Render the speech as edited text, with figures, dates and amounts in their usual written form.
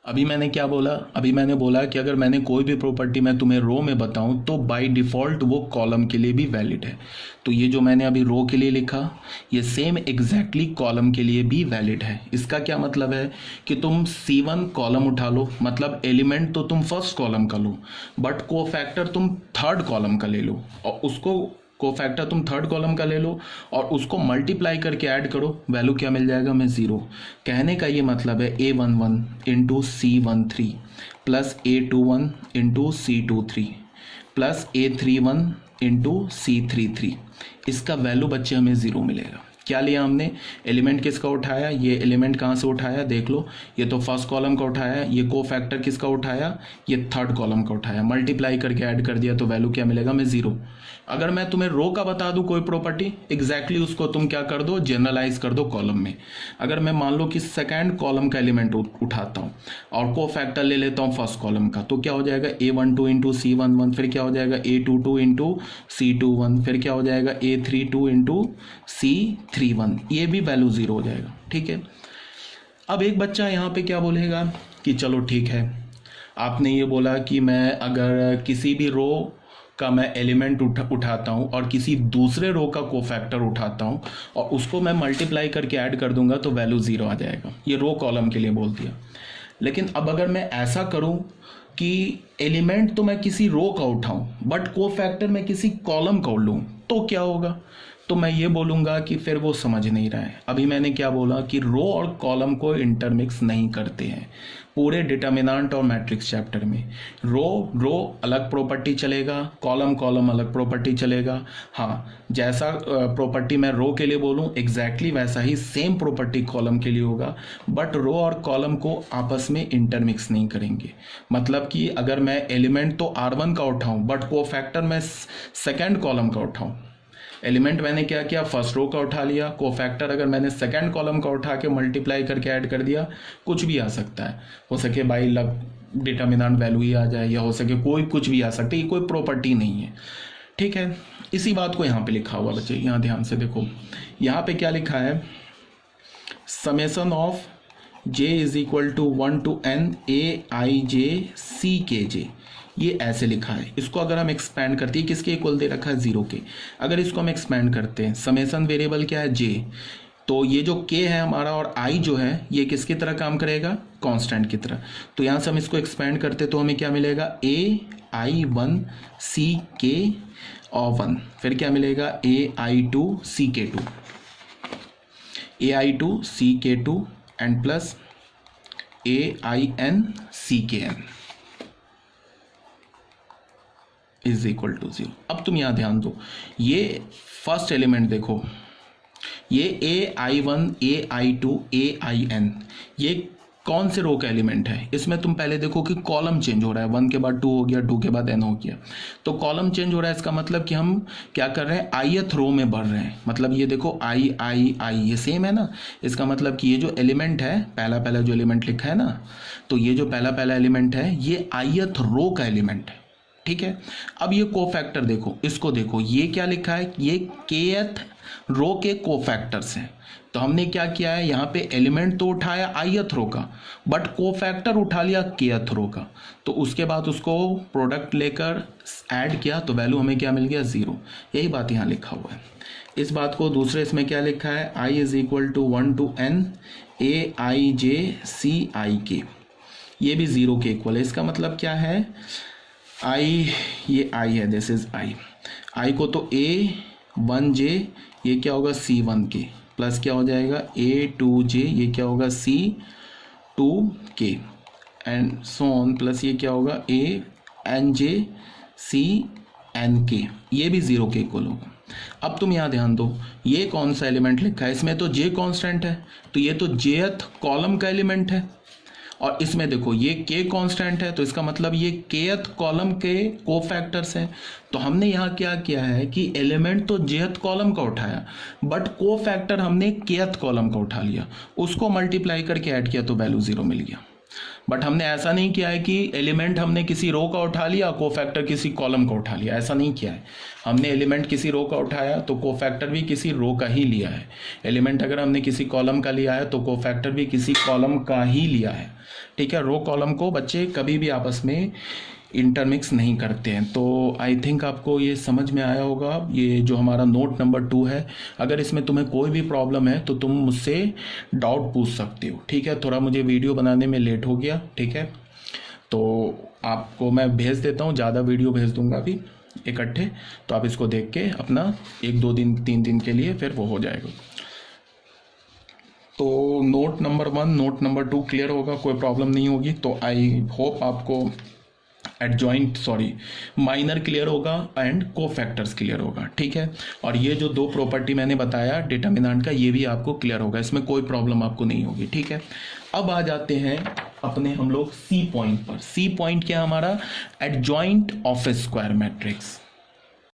अभी मैंने क्या बोला? अभी मैंने बोला कि अगर मैंने कोई भी प्रॉपर्टी मैं तुम्हें रो में बताऊं तो बाय डिफ़ॉल्ट वो कॉलम के लिए भी वैलिड है। तो ये जो मैंने अभी रो के लिए लिखा, ये सेम एग्जैक्टली कॉलम के लिए भी वैलिड है। इसका क्या मतलब है कि तुम C1 कॉलम उठा लो, मतलब एलिमेंट तो तुम फर्स्ट कॉलम का लो, बट कोफैक्टर तुम थर्ड कॉलम का ले लो, और उसको कोफैक्टर तुम थर्ड कॉलम का ले लो और उसको मल्टीप्लाई करके ऐड करो, वैल्यू क्या मिल जाएगा? हमें 0। कहने का ये मतलब है A11 into C13 plus A21 into C23 plus A31 into C33, इसका वैल्यू बच्चे हमें 0 मिलेगा। क्या लिया हमने? एलिमेंट किसका उठाया? ये एलिमेंट कहाँ से उठाया देख लो, ये तो फर्स्ट कॉलम का उठाया, ये कोफैक्टर किसका उठाया? ये थर्ड कॉलम का उठाया, मल्टीप्लाई करके ऐड कर दिया तो वैल्यू क्या मिलेगा? हमें 0। अगर मैं तुम्हें रो का बता दूं कोई प्रॉपर्टी, एग्जैक्टली उसको तुम क्या कर दो? जनरलाइज कर दो कॉलम में। अगर मैं मान लो कि सेकंड कॉलम का एलिमेंट उठाता हूँ और कोफैक्टर ले लेता हूँ फर्स्ट कॉलम का, तो क्या हो जाएगा? A12 इंटू C11, फिर क्या हो जाएगा? A22 इंटू C21, फिर क्या हो जाएगा? A32 इंटू C31, ये भी वैल्यू 0 हो जाएगा। ठीक है। अब एक बच्चा यहाँ पे क्या बोलेगा कि चलो ठीक है, आपने ये बोला कि मैं अगर किसी भी रो का मैं एलिमेंट उठाता हूँ और किसी दूसरे रो का कोफैक्टर उठाता हूँ और उसको मैं मल्टीप्लाई करके ऐड कर दूंगा तो वैल्यू 0 आ जाएगा। ये रो कॉलम के लिए बोल दिया। लेकिन अब अगर मैं ऐसा करूँ कि एलिमेंट तो मैं किसी रो का उठाऊं बट कोफैक्टर मैं किसी कॉलम का लूँ, तो क्या होगा? तो मैं ये बोलूँगा कि फिर वो समझ नहीं रहा है। अभी मैंने क्या बोला कि रो और कॉलम को इंटरमिक्स नहीं करते हैं पूरे डिटर्मिनेंट और मैट्रिक्स चैप्टर में। रो अलग प्रॉपर्टी चलेगा, कॉलम अलग प्रॉपर्टी चलेगा। हाँ, जैसा प्रॉपर्टी मैं रो के लिए बोलूँ एग्जैक्टली वैसा ही सेम प्रॉपर्टी कॉलम के लिए होगा, बट रो और कॉलम को आपस में इंटरमिक्स नहीं करेंगे। मतलब कि अगर मैं एलिमेंट तो R1 का उठाऊँ बट कोफैक्टर मैं सेकेंड कॉलम का उठाऊँ, एलिमेंट मैंने क्या किया? फर्स्ट रो का उठा लिया, कोफैक्टर अगर मैंने सेकंड कॉलम का उठा के मल्टीप्लाई करके ऐड कर दिया, कुछ भी आ सकता है। हो सके बाई लक डिटर्मिनेंट वैल्यू ही आ जाए, या हो सके कोई कुछ भी आ सकता है, ये कोई प्रॉपर्टी नहीं है। ठीक है, इसी बात को यहाँ पे लिखा हुआ बच्चे, यहाँ ध्यान से देखो, यहाँ पे क्या लिखा है? Summation of j is equal to 1 to n aij ckj, ये ऐसे लिखा है। इसको अगर हम एक्सपैंड करते हैं, किसके इक्वल दे रखा है? 0 के। अगर इसको हम एक्सपैंड करते हैं, समेसन वेरिएबल क्या है? j, तो ये जो k है हमारा और i जो है ये किसकी तरह काम करेगा? कांस्टेंट की तरह। तो यहाँ से हम इसको एक्सपैंड करते तो हमें क्या मिलेगा? ai1 ck और 1, फिर क्या मिलेगा? ai2 ck2, ai2 ck2 and plus ain ckn is equal to 0। अब तुम यहां ध्यान दो, ये फर्स्ट एलिमेंट देखो, ये ai1 ai2 ain, ये कौन से रो का एलिमेंट है? इसमें तुम पहले देखो कि कॉलम चेंज हो रहा है, 1 के बाद 2 हो गया, 2 के बाद n हो गया, तो कॉलम चेंज हो रहा है। इसका मतलब कि हम क्या कर रहे हैं? ith रो में बढ़ रहे हैं। मतलब ये देखो I ये सेम है ना, इसका मतलब कि ये जो एलिमेंट है, पहला जो एलिमेंट लिखा है ना, तो ये जो पहला एलिमेंट है ये ith रो का एलिमेंट है। ठीक है। अब ये कोफैक्टर देखो, इसको देखो, ये क्या लिखा है? ये kth रो के कोफैक्टर्स हैं। तो हमने क्या किया है? यहाँ पे एलिमेंट तो उठाया ith रो का, बट कोफैक्टर उठा लिया kth रो का, तो उसके बाद उसको प्रोडक्ट लेकर ऐड किया तो वैल्यू हमें क्या मिल गया? 0। यही बात यहाँ लिखा हुआ है। इस बात को दूसरे इसमें क्या लिखा है? i is equal to 1 to n aij ck, ये भी 0 के इक्वल है। इसका मतलब क्या है? ये i है, दिस इज i को तो a1j ये क्या होगा? c1k प्लस क्या हो जाएगा? a2j ये क्या होगा? c2k and so on, plus ये क्या होगा? anj cnk, ये भी 0 के इक्वल होगा। अब तुम यहाँ ध्यान दो, ये कौन सा एलिमेंट लिखा है? इसमें तो j कांस्टेंट है, तो ये तो jth कॉलम का एलिमेंट है, और इसमें देखो ये k कांस्टेंट है, तो इसका मतलब ये kth कॉलम के कोफैक्टर्स हैं। तो हमने यहाँ क्या किया है कि एलिमेंट तो jth कॉलम का उठाया, बट कोफैक्टर हमने kth कॉलम का उठा लिया, उसको मल्टीप्लाई करके ऐड किया तो वैल्यू 0 मिल गया। बट हमने ऐसा नहीं किया है कि एलिमेंट हमने किसी रो का उठा लिया, कोफैक्टर किसी कॉलम का उठा लिया, ऐसा नहीं किया है। हमने एलिमेंट किसी रो का उठाया तो कोफैक्टर भी किसी रो का ही लिया है। एलिमेंट अगर हमने किसी कॉलम का लिया है तो कोफैक्टर भी किसी कॉलम का ही लिया है। ठीक है, रो कॉलम को बच्चे कभी भी आपस में इंटरमिक्स नहीं करते हैं। तो आई थिंक आपको ये समझ में आया होगा। ये जो हमारा नोट नंबर 2 है, अगर इसमें तुम्हें कोई भी प्रॉब्लम है तो तुम मुझसे डाउट पूछ सकते हो। ठीक है, थोड़ा मुझे वीडियो बनाने में लेट हो गया। ठीक है, तो आपको मैं भेज देता हूँ, ज़्यादा वीडियो भेज दूंगा अभी इकट्ठे, तो आप इसको देख के अपना 1-2 दिन 3 दिन के लिए फिर वो हो जाएगा। तो note number 1 note number 2 clear होगा, कोई प्रॉब्लम नहीं होगी। तो आई होप आपको माइनर क्लियर होगा एंड कोफैक्टर्स क्लियर होगा। ठीक है, और ये जो 2 प्रॉपर्टी मैंने बताया डिटर्मिनेंट का, ये भी आपको क्लियर होगा, इसमें कोई प्रॉब्लम आपको नहीं होगी। ठीक है, अब आ जाते हैं अपने हम लोग सी पॉइंट पर। सी पॉइंट क्या हमारा? Adjoint of A square matrix.